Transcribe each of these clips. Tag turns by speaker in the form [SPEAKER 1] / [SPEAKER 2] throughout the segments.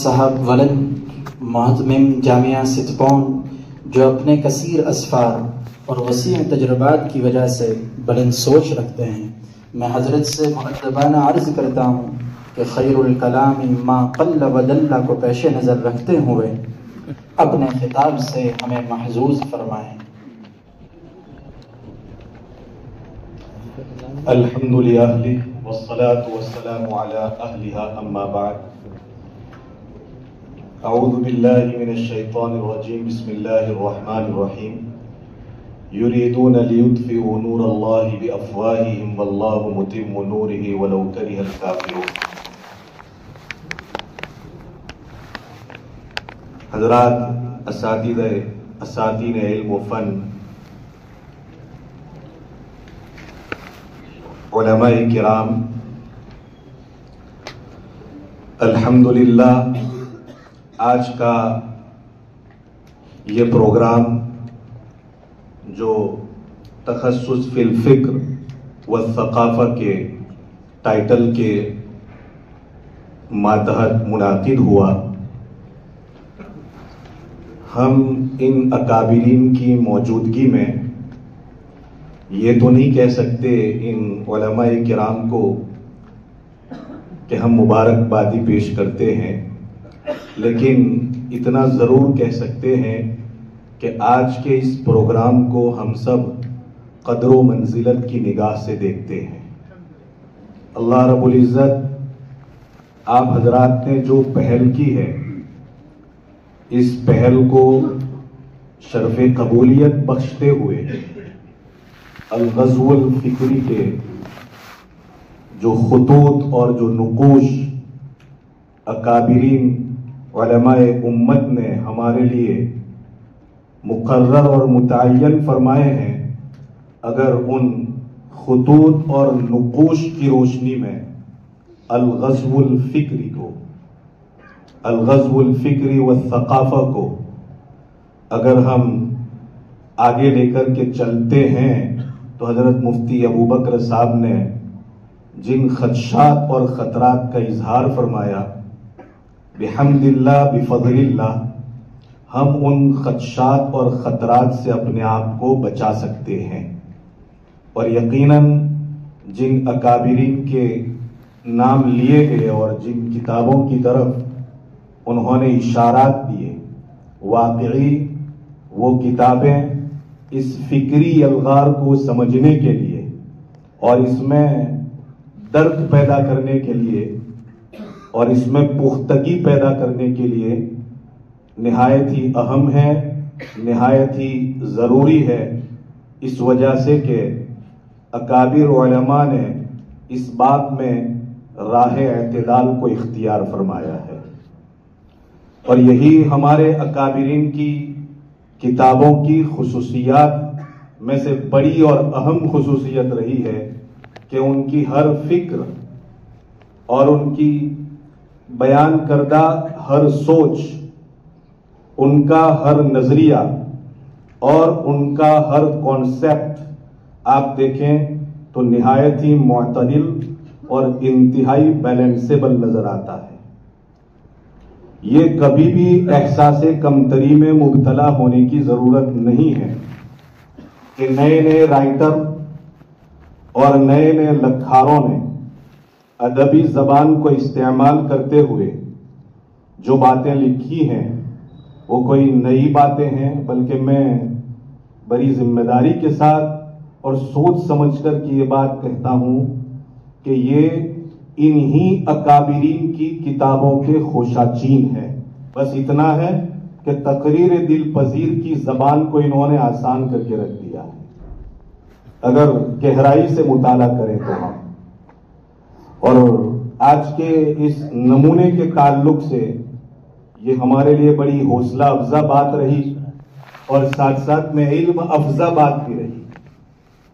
[SPEAKER 1] صاحب ولد معتمم جامعہ ستپون جو اپنے کثیر اسفار اور وسیع تجربات کی وجہ سے بلند سوچ رکھتے ہیں، میں حضرت سے مؤدبانہ عرض کرتا ہوں کہ خیر الکلام ما قل و دل کو پیش نظر رکھتے ہوئے اپنے خطاب سے ہمیں محظوظ فرمائیں۔
[SPEAKER 2] الحمد للہ والصلاة والسلام علی اہلہا اما بعد۔ اعوذ باللہ من الشیطان الرجیم، بسم اللہ الرحمن الرحیم۔ یریدون لیطفئوا نور اللہ بافواہہم واللہ متم نورہ ولو کرہ الکافرون۔ حضرات اساتذہ علم و فن، علماء کرام، الحمدللہ آج کا یہ پروگرام جو تخصص فی الفکر والثقافہ کے ٹائٹل کے ماتحت منعقد ہوا، ہم ان اکابرین کی موجودگی میں یہ تو نہیں کہہ سکتے ان علماء کرام کو کہ ہم مبارکبادی پیش کرتے ہیں، لیکن اتنا ضرور کہہ سکتے ہیں کہ آج کے اس پروگرام کو ہم سب قدر و منزلت کی نگاہ سے دیکھتے ہیں۔ اللہ رب العزت آپ حضرات نے جو پہل کی ہے، اس پہل کو شرف قبولیت بخشتے ہوئے الغزو الفکری کے جو خطوط اور جو نقوش اکابرین علماء امت نے ہمارے لیے مقرر اور متعین فرمائے ہیں، اگر ان خطوط اور نقوش کی روشنی میں الغزو الفکری والثقافہ کو اگر ہم آگے لے کر کے چلتے ہیں تو حضرت مفتی ابوبکر صاحب نے جن خدشات اور خطرات کا اظہار فرمایا، بحمد اللہ بفضل اللہ ہم ان خدشات اور خطرات سے اپنے آپ کو بچا سکتے ہیں، اور یقیناً جن اکابرین کے نام لیے گئے اور جن کتابوں کی طرف انہوں نے اشارات دیے، واقعی وہ کتابیں اس فکری الغار کو سمجھنے کے لیے اور اس میں درک پیدا کرنے کے لیے اور اس میں پختگی پیدا کرنے کے لیے نہایت ہی اہم ہے، نہایت ہی ضروری ہے، اس وجہ سے کہ اکابر علماء نے اس بات میں راہ اعتدال کو اختیار فرمایا ہے، اور یہی ہمارے اکابرین کی کتابوں کی خصوصیات میں سے بڑی اور اہم خصوصیت رہی ہے کہ ان کی ہر فکر اور ان کی بیان کردہ ہر سوچ، ان کا ہر نظریہ اور ان کا ہر کانسیپٹ آپ دیکھیں تو نہایت ہی معتدل اور انتہائی بیلنسیبل نظر آتا ہے۔ یہ کبھی بھی احساس کمتری میں مبتلا ہونے کی ضرورت نہیں ہے کہ نئے نئے رائٹر اور نئے نئے لکھاروں نے ادبی زبان کو استعمال کرتے ہوئے جو باتیں لکھی ہیں وہ کوئی نئی باتیں ہیں، بلکہ میں بڑی ذمہ داری کے ساتھ اور سوچ سمجھ کر کی یہ بات کہتا ہوں کہ یہ انہی اکابرین کی کتابوں کے خوشاچین ہے۔ بس اتنا ہے کہ تقریر دل پذیر کی زبان کو انہوں نے آسان کر کے رکھ دیا ہے، اگر گہرائی سے مطالعہ کریں تو ہم۔ اور آج کے اس نمونے کے تعلق سے یہ ہمارے لیے بڑی حوصلہ افزا بات رہی اور ساتھ ساتھ میں علم افزا بات بھی رہی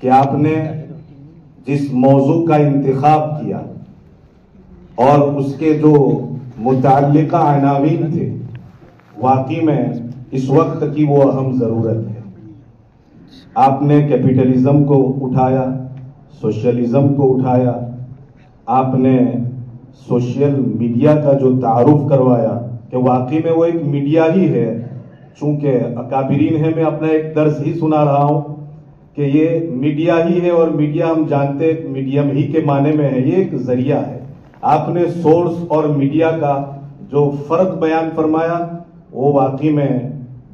[SPEAKER 2] کہ آپ نے جس موضوع کا انتخاب کیا اور اس کے جو متعلقہ عناوین تھے، واقعی میں اس وقت کی وہ اہم ضرورت ہے۔ آپ نے کیپٹلزم کو اٹھایا، سوشلزم کو اٹھایا، آپ نے سوشل میڈیا کا جو تعارف کروایا کہ واقعی میں وہ ایک میڈیا ہی ہے. چونکہ اکابرین ہے، میں اپنا ایک درس ہی سنا رہا ہوں کہ یہ میڈیا ہی ہے، اور میڈیا ہم جانتے میڈیم ہی کے معنی میں ہے، یہ ایک ذریعہ ہے. آپ نے سورس اور میڈیا کا جو فرق بیان فرمایا وہ واقعی میں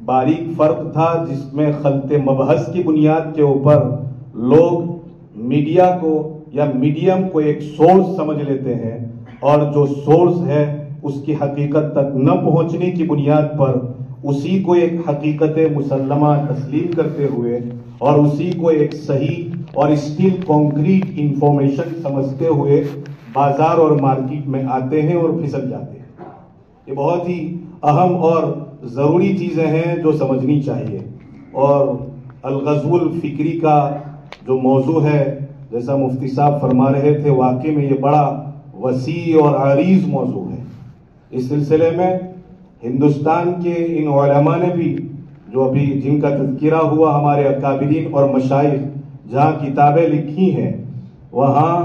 [SPEAKER 2] باریک فرق تھا، جس میں خلط مبحث کی بنیاد کے اوپر لوگ میڈیا کو یا میڈیم کو ایک سورس سمجھ لیتے ہیں، اور جو سورس ہے اس کی حقیقت تک نہ پہنچنے کی بنیاد پر اسی کو ایک حقیقت مسلمہ تسلیم کرتے ہوئے اور اسی کو ایک صحیح اور اسٹیل کانکریٹ انفارمیشن سمجھتے ہوئے بازار اور مارکیٹ میں آتے ہیں اور پھسل جاتے ہیں. یہ بہت ہی اہم اور ضروری چیزیں ہیں جو سمجھنی چاہیے. اور الغزو الفکری کا جو موضوع ہے، جیسا مفتی صاحب فرما رہے تھے، واقعی میں یہ بڑا وسیع اور عریض موضوع ہے. اس سلسلے میں ہندوستان کے ان علماء نے بھی، جو ابھی جن کا تذکرہ ہوا، ہمارے اکابرین اور مشائخ، جہاں کتابیں لکھی ہیں وہاں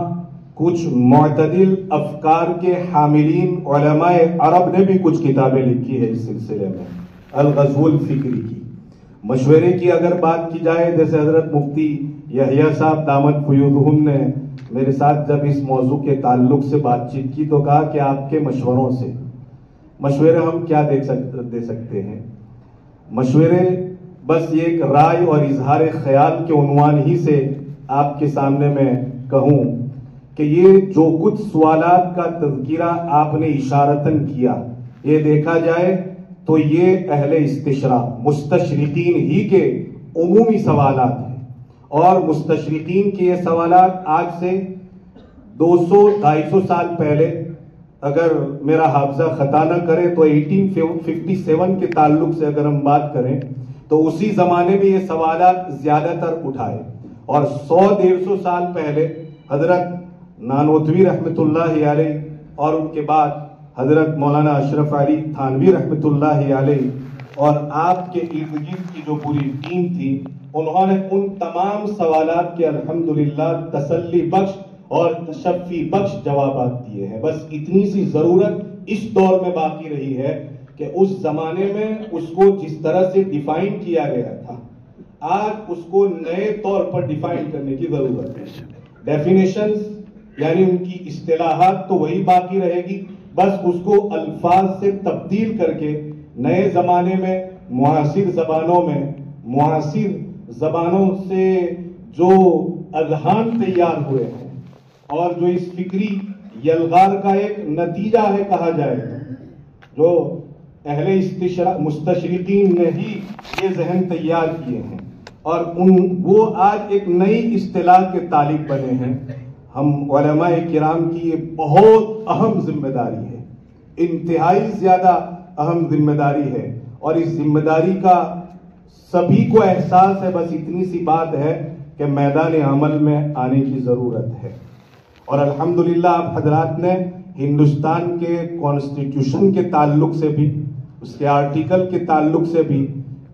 [SPEAKER 2] کچھ معتدل افکار کے حاملین علماء عرب نے بھی کچھ کتابیں لکھی ہے اس سلسلے میں الغزو الفکری کی. مشورے کی اگر بات کی جائے، جیسے حضرت مفتی یحییٰ صاحب دامت فیوضہم نے میرے ساتھ جب اس موضوع کے تعلق سے بات چیت کی تو کہا کہ آپ کے مشوروں سے مشورے ہم کیا دے سکتے ہیں. مشورے بس یہ ایک رائے اور اظہار خیال کے عنوان ہی سے آپ کے سامنے میں کہوں کہ یہ جو کچھ سوالات کا تذکرہ آپ نے اشارتاً کیا، یہ دیکھا جائے تو یہ اہل استشراق مستشرقین ہی کے عمومی سوالات ہیں. اور مستشرقین کے یہ سوالات آج سے 200-250 سال پہلے، اگر میرا حافظہ خطا نہ کرے تو 1857 کے تعلق سے اگر ہم بات کریں تو اسی زمانے میں یہ سوالات زیادہ تر اٹھائے. اور 100-150 سال پہلے حضرت نانوتوی رحمت اللہ علیہ اور ان کے بعد حضرت مولانا اشرف علی تھانوی رحمت اللہ علیہ اور آپ کے ارد گرد کی جو پوری ٹیم تھی، انہوں نے ان تمام سوالات کے الحمدللہ تسلی بخش اور تشفی بخش جوابات دیے ہیں. بس اتنی سی ضرورت اس دور میں باقی رہی ہے کہ اس زمانے میں اس کو جس طرح سے ڈیفائن کیا گیا تھا، آج اس کو نئے طور پر ڈیفائن کرنے کی ضرورت ہے. ڈیفینیشنز یعنی ان کی اصطلاحات تو وہی باقی رہے گی، بس اس کو الفاظ سے تبدیل کر کے نئے زمانے میں معاصر زبانوں سے جو اذہان تیار ہوئے ہیں اور جو اس فکری یلغار کا ایک نتیجہ ہے کہا جائے، جو اہل مستشرقین نے ہی یہ ذہن تیار کیے ہیں اور وہ آج ایک نئی اصطلاح کے طالب بنے ہیں. ہم علماء کرام کی یہ بہت اہم ذمہ داری ہے، انتہائی زیادہ اہم ذمہ داری ہے، اور اس ذمہ داری کا سبھی کو احساس ہے. بس اتنی سی بات ہے کہ میدان عمل میں آنے کی ضرورت ہے. اور الحمدللہ آپ حضرات نے ہندوستان کے کانسٹیٹیوشن کے تعلق سے بھی، اس کے آرٹیکل کے تعلق سے بھی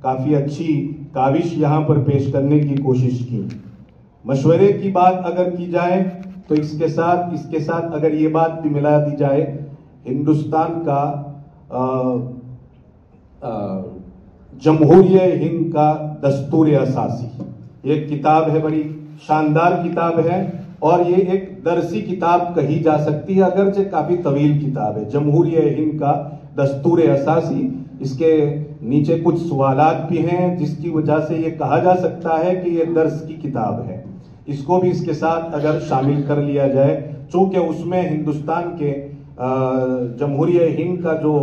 [SPEAKER 2] کافی اچھی کاوش یہاں پر پیش کرنے کی کوشش کی. مشورے کی بات اگر کی جائے تو اس کے ساتھ اگر یہ بات بھی ملا دی جائے، ہندوستان کا جمہوریہ ہند کا دستور اساسی ایک کتاب ہے، بڑی شاندار کتاب ہے، اور یہ ایک درسی کتاب کہی جا سکتی ہے، اگرچہ کافی طویل کتاب ہے. جمہوریہ ہند کا دستور اساسی، اس کے نیچے کچھ سوالات بھی ہیں جس کی وجہ سے یہ کہا جا سکتا ہے کہ یہ درس کی کتاب ہے. اس کو بھی اس کے ساتھ اگر شامل کر لیا جائے، چونکہ اس میں ہندوستان کے جمہوریہ ہند کا جو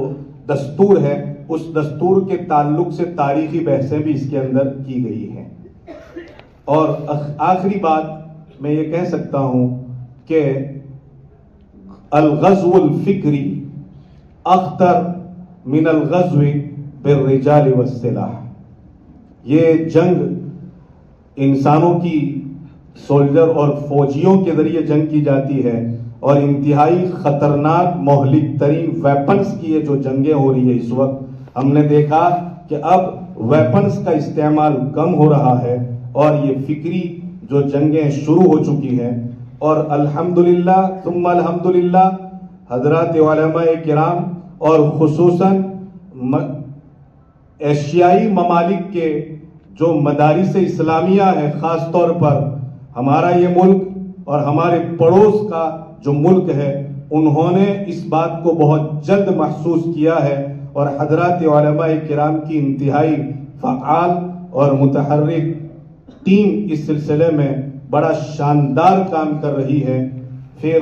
[SPEAKER 2] دستور ہے، اس دستور کے تعلق سے تاریخی بحثیں بھی اس کے اندر کی گئی ہیں. اور آخری بات میں یہ کہہ سکتا ہوں کہ الغزو الفکری اخطر من الغزو بالرجال والسلاح. یہ جنگ انسانوں کی، سولجر اور فوجیوں کے ذریعے جنگ کی جاتی ہے، اور انتہائی خطرناک مہلک ترین ویپنز کی یہ جو جنگیں ہو رہی ہے اس وقت، ہم نے دیکھا کہ اب ویپنز کا استعمال کم ہو رہا ہے اور یہ فکری جو جنگیں شروع ہو چکی ہیں. اور الحمدللہ ثم الحمدللہ حضرات علماء کرام اور خصوصاً ایشیائی ممالک کے جو مدارس اسلامیہ ہیں، خاص طور پر ہمارا یہ ملک اور ہمارے پڑوس کا جو ملک ہے، انہوں نے اس بات کو بہت جلد محسوس کیا ہے اور حضرات علماء کرام کی انتہائی فعال اور متحرک ٹیم اس سلسلے میں بڑا شاندار کام کر رہی ہے۔ پھر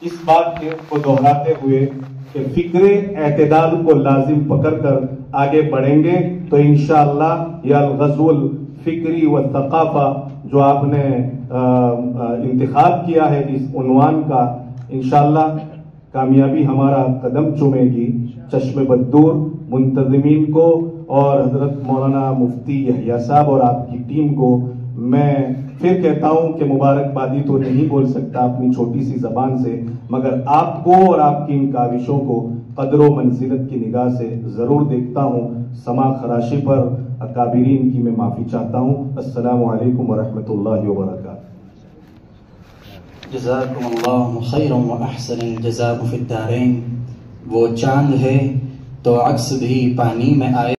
[SPEAKER 2] اس بات کو دہراتے ہوئے کہ فکر اعتدال کو لازم پکڑ کر آگے بڑھیں گے تو انشاءاللہ یہ الغزو الفکری والثقافہ جو آپ نے انتخاب کیا ہے اس عنوان کا، انشاءاللہ کامیابی ہمارا قدم چومے گی۔ چشم بددور منتظمین کو اور حضرت مولانا مفتی یحییٰ صاحب اور آپ کی ٹیم کو میں پھر کہتا ہوں کہ مبارکبادی تو نہیں بول سکتا اپنی چھوٹی سی زبان سے، مگر آپ کو اور آپ کی ان کاوشوں کو قدر و منزلت کی نگاہ سے ضرور دیکھتا ہوں۔ سما خراشی پر اکابرین کی میں معافی چاہتا ہوں۔ السلام علیکم ورحمۃ اللہ وبرکاتہ۔
[SPEAKER 1] جزاکم اللہ خیرا واحسن الجزاء فی الدارین۔ وہ چاند ہے تو عکس بھی پانی میں آئے۔